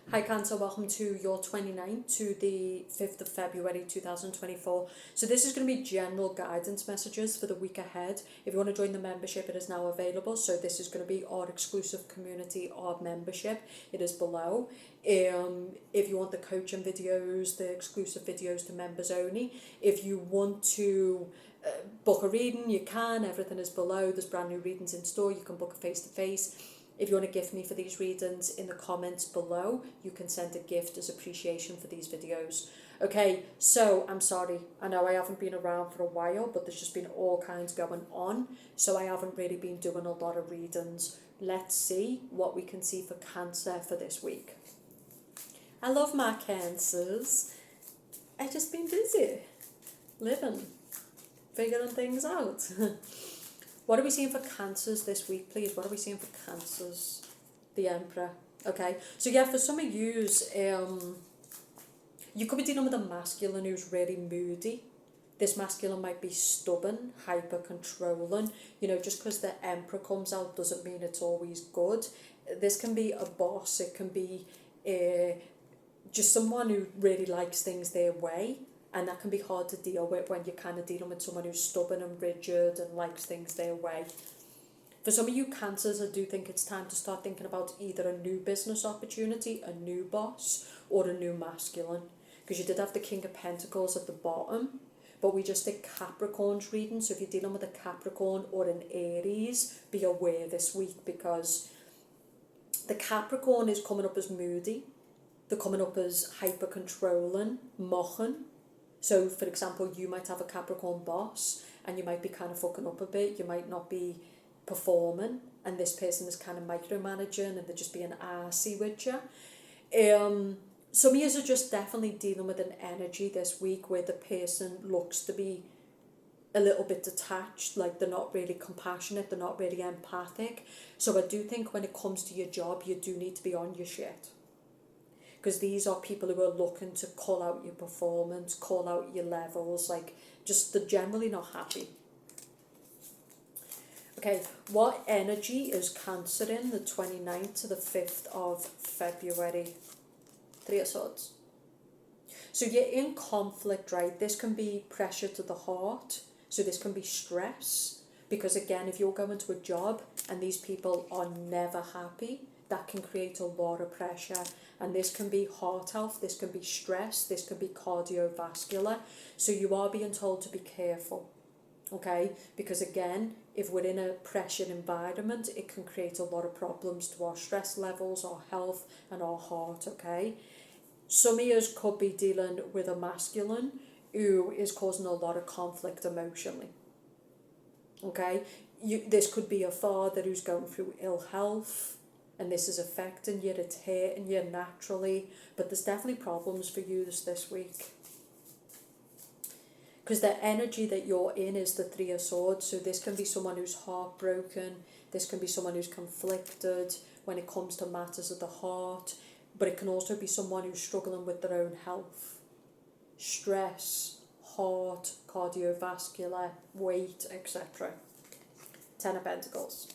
Hi Cancer, welcome to your 29th to the 5th of February 2024. So this is going to be general guidance messages for the week ahead. If you want to join the membership, it is now available. So this is going to be our exclusive community of membership. It is below. If you want the coaching videos, the exclusive videos to members only. If you want to book a reading, you can. Everything is below. There's brand new readings in store. You can book a face-to-face. If you want to gift me for these readings, in the comments below, you can send a gift as appreciation for these videos. Okay, so I'm sorry. I know I haven't been around for a while, but there's just been all kinds going on. So I haven't really been doing a lot of readings. Let's see what we can see for Cancer for this week. I love my Cancers. I've just been busy, living, figuring things out. What are we seeing for Cancers this week, please? What are we seeing for Cancers? The Emperor. Okay. So yeah, for some of yous, you could be dealing with a masculine who's really moody. This masculine might be stubborn, hyper-controlling. You know, just because the Emperor comes out doesn't mean it's always good. This can be a boss. It can be just someone who really likes things their way. And that can be hard to deal with when you're kind of dealing with someone who's stubborn and rigid and likes things their way. For some of you Cancers, I do think it's time to start thinking about either a new business opportunity, a new boss, or a new masculine. Because you did have the King of Pentacles at the bottom, but we just did Capricorn's reading. So if you're dealing with a Capricorn or an Aries, be aware this week, because the Capricorn is coming up as moody. They're coming up as hyper-controlling, mocking. So, for example, you might have a Capricorn boss and you might be kind of fucking up a bit. You might not be performing, and this person is kind of micromanaging and they're just being arsey with you. Some of you are just definitely dealing with an energy this week where the person looks to be a little bit detached, like they're not really compassionate, they're not really empathic. So I do think when it comes to your job, you do need to be on your shit. Because these are people who are looking to call out your performance, call out your levels, like just they're generally not happy. Okay, what energy is Cancer in the 29th to the 5th of February? Three of Swords. So you're in conflict, right? This can be pressure to the heart. So this can be stress. Because again, if you're going to a job and these people are never happy, that can create a lot of pressure. And this can be heart health, this can be stress, this can be cardiovascular. So you are being told to be careful, okay? Because again, if we're in a pressured environment, it can create a lot of problems to our stress levels, our health, and our heart, okay? Some of you could be dealing with a masculine who is causing a lot of conflict emotionally, okay? This could be a father who's going through ill health, and this is affecting you, it's hurting you naturally, but there's definitely problems for you this week. Because the energy that you're in is the Three of Swords, so this can be someone who's heartbroken, this can be someone who's conflicted when it comes to matters of the heart, but it can also be someone who's struggling with their own health, stress, heart, cardiovascular, weight, etc. Ten of Pentacles.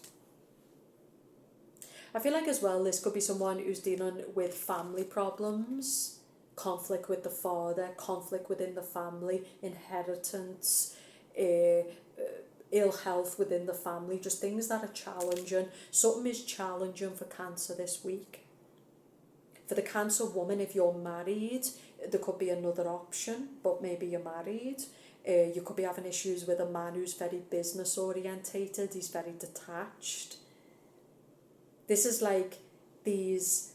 I feel like as well this could be someone who's dealing with family problems, conflict with the father, conflict within the family, inheritance, ill health within the family, just things that are challenging. Something is challenging for Cancer this week. For the Cancer woman, if you're married, there could be another option, but maybe you're married. You could be having issues with a man who's very business orientated, he's very detached. This is like these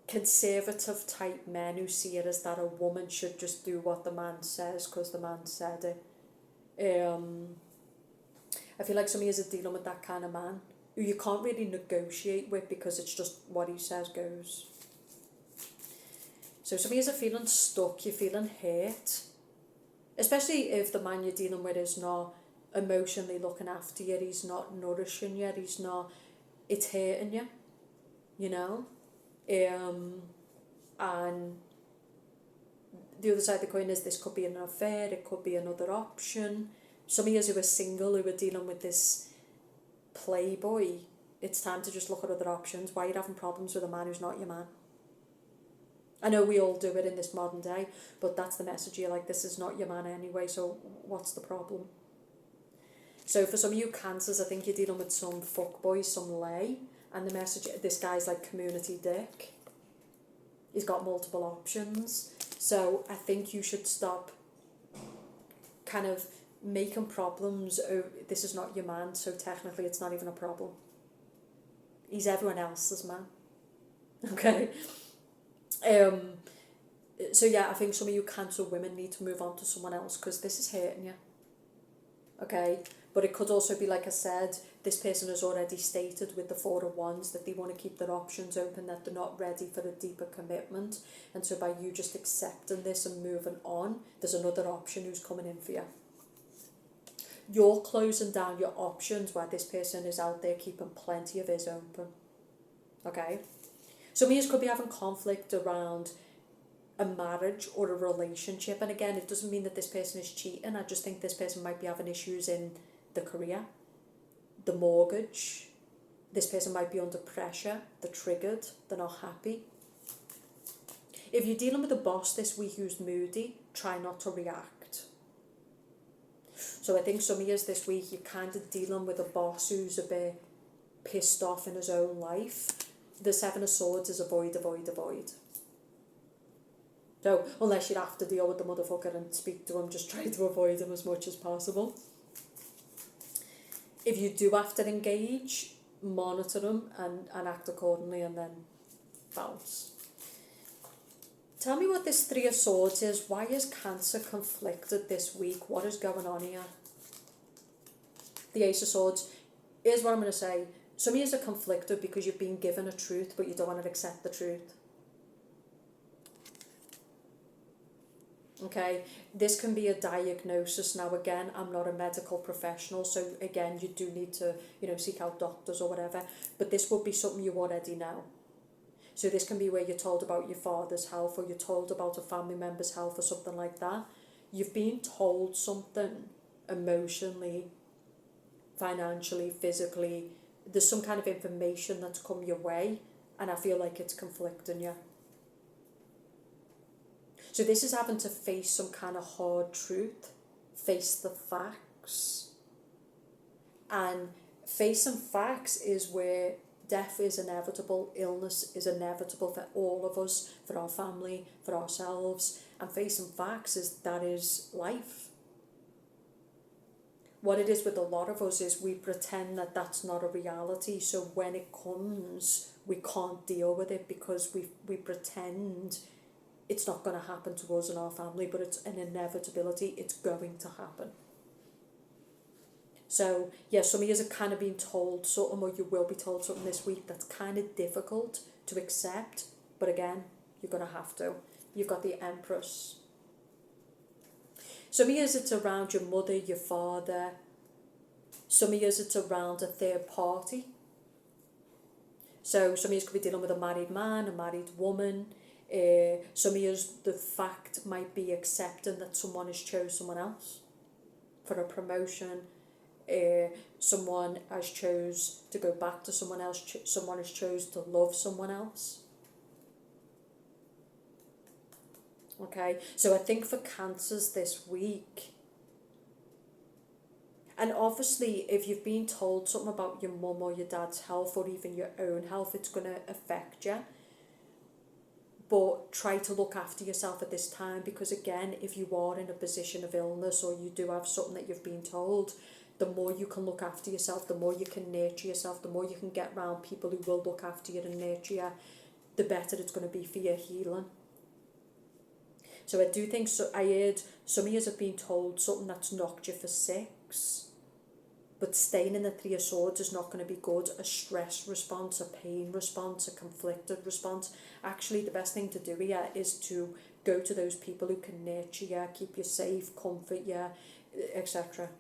conservative type men who see it as that a woman should just do what the man says because the man said it. I feel like some of you are dealing with that kind of man who you can't really negotiate with because it's just what he says goes. So some of you are feeling stuck, you're feeling hurt. Especially if the man you're dealing with is not emotionally looking after you, he's not nourishing you, it's hurting you, you know? And the other side of the coin is this could be an affair, it could be another option. Some of you who are single, who are dealing with this playboy it's time to just look at other options. Why are you having problems with a man who's not your man? I know we all do it in this modern day, but that's the message. You're like, this is not your man anyway, so what's the problem? So for some of you cancers, I think you're dealing with some fuckboy, some lay, and the message, this guy's like community dick. He's got multiple options. So I think you should stop kind of making problems. Oh, this is not your man, so technically it's not even a problem. He's everyone else's man. Okay? So yeah, I think some of you Cancer women need to move on to someone else because this is hurting you. Okay? But it could also be, like I said, this person has already stated with the Four of Wands that they want to keep their options open, that they're not ready for a deeper commitment. And so by you just accepting this and moving on, there's another option who's coming in for you. You're closing down your options while this person is out there keeping plenty of his open. Okay? Some of you could be having conflict around a marriage or a relationship. And again, it doesn't mean that this person is cheating. I just think this person might be having issues in the career, the mortgage. This person might be under pressure. They're triggered. They're not happy. If you're dealing with a boss this week who's moody, try not to react. So I think some of you this week, you're kind of dealing with a boss who's a bit pissed off in his own life. The Seven of Swords is avoid, avoid, avoid. So unless you have to deal with the motherfucker and speak to him, just try to avoid him as much as possible. If you do have to engage, monitor him and act accordingly, and then bounce. Tell me what this Three of Swords is. Why is Cancer conflicted this week? What is going on here? The Ace of Swords. Here's what I'm going to say. Some of you are conflicted because you've been given a truth, but you don't want to accept the truth. Okay, this can be a diagnosis. Now again, I'm not a medical professional, so again, you do need to, seek out doctors or whatever, but this would be something you already know. So this can be where you're told about your father's health, or you're told about a family member's health or something like that. You've been told something emotionally, financially, physically. There's some kind of information that's come your way, and I feel like it's conflicting you. So this is having to face some kind of hard truth, face the facts. And facing facts is where death is inevitable, illness is inevitable for all of us, for our family, for ourselves. And facing facts that is life. What it is with a lot of us is we pretend that that's not a reality. So when it comes, we can't deal with it because we pretend it's not going to happen to us and our family, but it's an inevitability. It's going to happen. So, yeah, some of you are kind of being told something, or you will be told something this week that's kind of difficult to accept. But again, you're going to have to. You've got the Empress. Some of you it's around your mother, your father. Some of you it's around a third party. So some of you could be dealing with a married man, a married woman. Some of you, the fact might be accepting that someone has chose someone else for a promotion. Someone has chose to go back to someone else. Someone has chose to love someone else. Okay, so I think for Cancers this week, and obviously if you've been told something about your mum or your dad's health, or even your own health, it's going to affect you. But try to look after yourself at this time, because again, if you are in a position of illness, or you do have something that you've been told, the more you can look after yourself, the more you can nurture yourself, the more you can get around people who will look after you and nurture you, the better it's going to be for your healing. So I do think, so I heard some of you have been told something that's knocked you for 6. But staying in the Three of Swords is not going to be good. A stress response, a pain response, a conflicted response. Actually, the best thing to do here is to go to those people who can nurture you, keep you safe, comfort you, etc.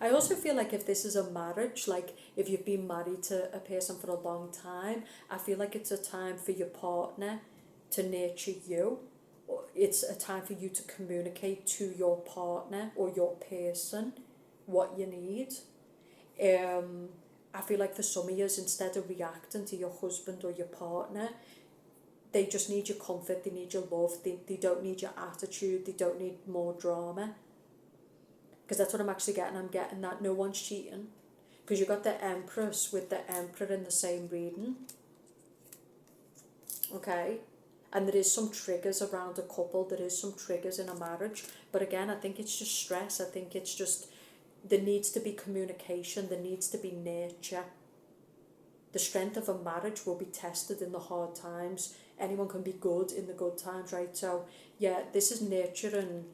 I also feel like if this is a marriage, like if you've been married to a person for a long time, I feel like it's a time for your partner to nurture you. It's a time for you to communicate to your partner or your person what you need. I feel like for some of you, instead of reacting to your husband or your partner, they just need your comfort, they need your love, they don't need your attitude, they don't need more drama. Because that's what I'm actually getting. I'm getting that no one's cheating. Because you got the Empress with the Emperor in the same reading. Okay? And there is some triggers around a couple, there is some triggers in a marriage. But again, I think it's just stress. I think it's just, there needs to be communication, there needs to be nurture. The strength of a marriage will be tested in the hard times. Anyone can be good in the good times, right? So, yeah, this is nurture, and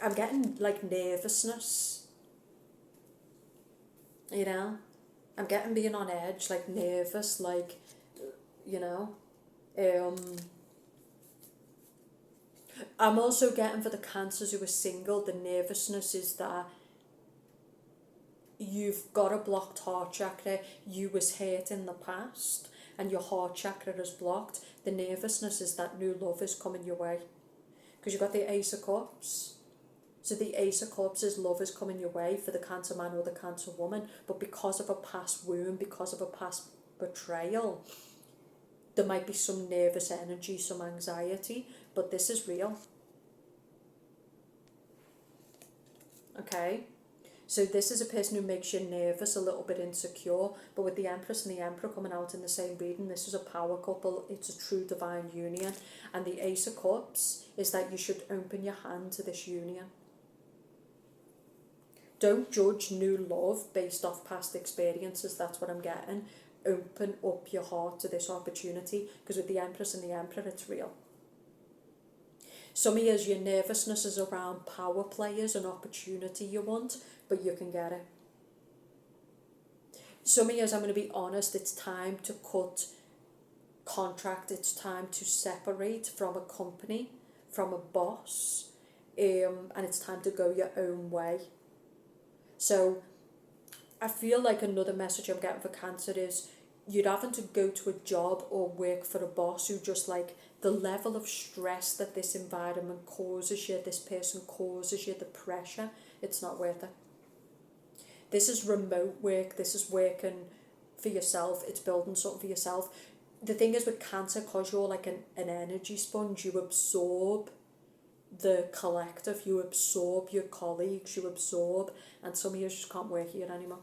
I'm getting like nervousness, you know? I'm getting being on edge, like nervous, like, you know? I'm also getting for the Cancers who are single, the nervousness is that you've got a blocked heart chakra, you was hurt in the past, and your heart chakra is blocked. The nervousness is that new love is coming your way. Because you've got the Ace of Cups. So the Ace of Cups is love is coming your way for the Cancer man or the Cancer woman, but because of a past wound, because of a past betrayal, there might be some nervous energy, some anxiety, but this is real. Okay? So this is a person who makes you nervous, a little bit insecure, but with the Empress and the Emperor coming out in the same reading, this is a power couple, it's a true divine union. And the Ace of Cups is that you should open your hand to this union. Don't judge new love based off past experiences, that's what I'm getting. Open up your heart to this opportunity, because with the Empress and the Emperor, it's real. Some of your nervousness is around power players, an opportunity you want, but you can get it. Some of I'm going to be honest, it's time to cut contract, it's time to separate from a company, from a boss, and it's time to go your own way. So I feel like another message I'm getting for Cancer is you're having to go to a job or work for a boss who just like the level of stress that this environment causes you, this person causes you, the pressure, it's not worth it. This is remote work, this is working for yourself, it's building something for yourself. The thing is with Cancer, because you're like an energy sponge, you absorb the collective, you absorb your colleagues, you absorb, and some of you just can't work here anymore.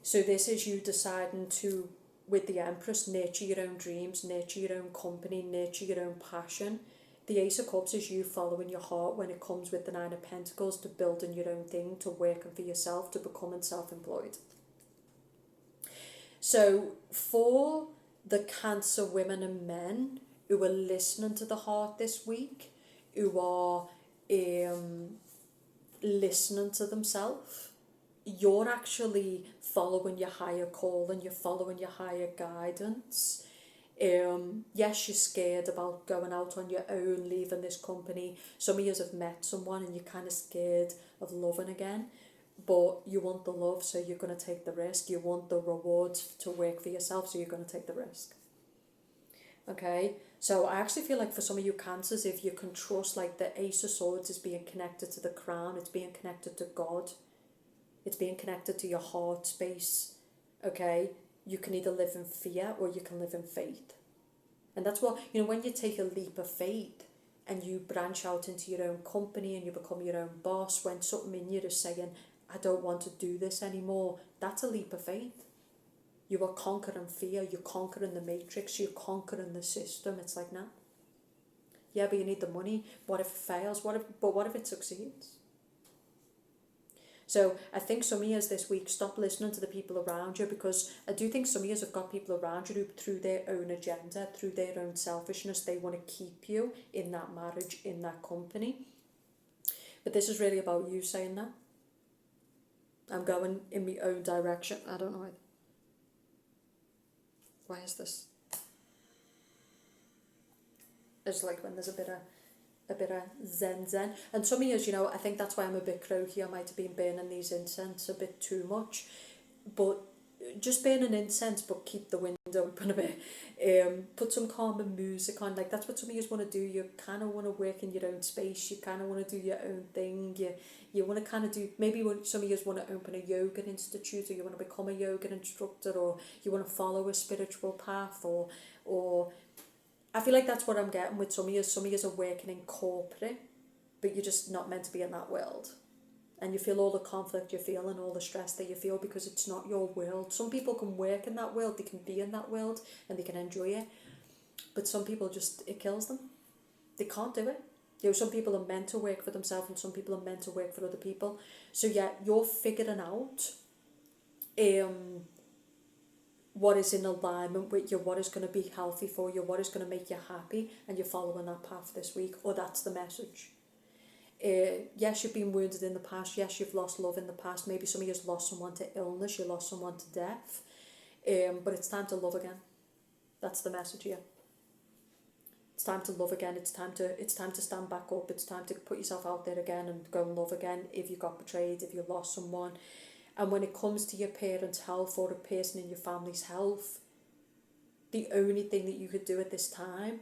So this is you deciding to, with the Empress, nurture your own dreams, nurture your own company, nurture your own passion. The Ace of Cups is you following your heart when it comes with the Nine of Pentacles, to building your own thing, to working for yourself, to becoming self-employed. So for the Cancer women and men who are listening to the heart this week, who are listening to themselves, you're actually following your higher calling, you're following your higher guidance. Yes, you're scared about going out on your own, leaving this company. Some of you have met someone and you're kind of scared of loving again, but you want the love, so you're going to take the risk. You want the reward to work for yourself, so you're going to take the risk. Okay, so I actually feel like for some of you Cancers, if you can trust, like the Ace of Swords is being connected to the crown, it's being connected to God, it's being connected to your heart space. Okay, you can either live in fear or you can live in faith. And that's what, when you take a leap of faith and you branch out into your own company and you become your own boss, when something in you is saying, I don't want to do this anymore, that's a leap of faith. You are conquering fear, you're conquering the matrix, you're conquering the system. It's like, nah. Yeah, but you need the money. What if it fails? What if it succeeds? So I think some of you this week, stop listening to the people around you, because I do think some of you have got people around you who, through their own agenda, through their own selfishness, they want to keep you in that marriage, in that company. But this is really about you saying that. I'm going in my own direction. I don't know why is this? It's like when there's a bit of zen. And some of you, I think that's why I'm a bit croaky. I might have been burning these incense a bit too much. But just burn an incense, but keep the window open a bit. Put some calming music on. Like, that's what some of you want to do. You kind of want to work in your own space. You kind of want to do your own thing. You want to kind of do, maybe some of you want to open a yoga institute, or you want to become a yoga instructor, or you want to follow a spiritual path, or I feel like that's what I'm getting with some of you. Some of you are working in corporate, but you're just not meant to be in that world. And you feel all the conflict you feel and all the stress that you feel because it's not your world. Some people can work in that world, they can be in that world and they can enjoy it. But some people just, it kills them. They can't do it. You know, some people are meant to work for themselves and some people are meant to work for other people. So yeah, you're figuring out what is in alignment with you, what is going to be healthy for you, what is going to make you happy, and you're following that path this week, or that's the message. Yes, you've been wounded in the past. Yes, you've lost love in the past. Maybe some of you have lost someone to illness. You lost someone to death. But it's time to love again. That's the message here. It's time to love again. It's time to stand back up. It's time to put yourself out there again and go and love again. If you got betrayed, if you lost someone, and when it comes to your parents' health or a person in your family's health, the only thing that you could do at this time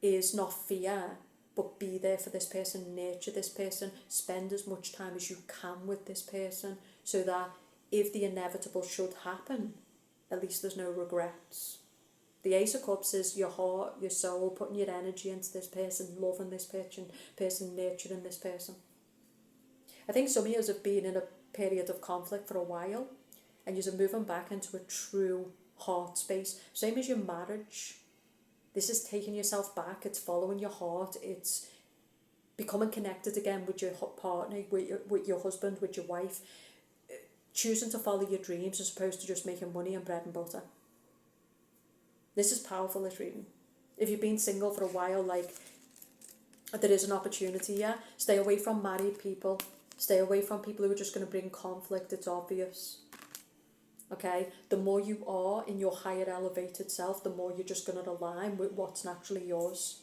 is not fear, but be there for this person, nurture this person, spend as much time as you can with this person, so that if the inevitable should happen, at least there's no regrets. The Ace of Cups is your heart, your soul, putting your energy into this person, loving this person, nurturing this person. I think some of you have been in a period of conflict for a while, and you're moving back into a true heart space. Same as your marriage. This is taking yourself back, it's following your heart, it's becoming connected again with your partner, with your husband, with your wife, choosing to follow your dreams as opposed to just making money and bread and butter. This is powerful, this reading. If you've been single for a while, like, there is an opportunity here. Stay away from married people. Stay away from people who are just going to bring conflict, it's obvious. Okay, the more you are in your higher elevated self, the more you're just going to align with what's naturally yours.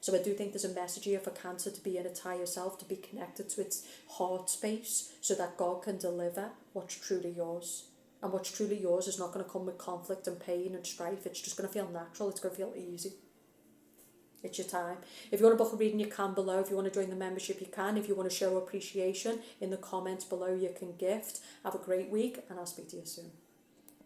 So I do think there's a message here for Cancer to be in its higher self, to be connected to its heart space, so that God can deliver what's truly yours. And what's truly yours is not going to come with conflict and pain and strife. It's just going to feel natural. It's going to feel easy. It's your time. If you want to book a reading, you can below. If you want to join the membership, you can. If you want to show appreciation, in the comments below, you can gift. Have a great week, and I'll speak to you soon.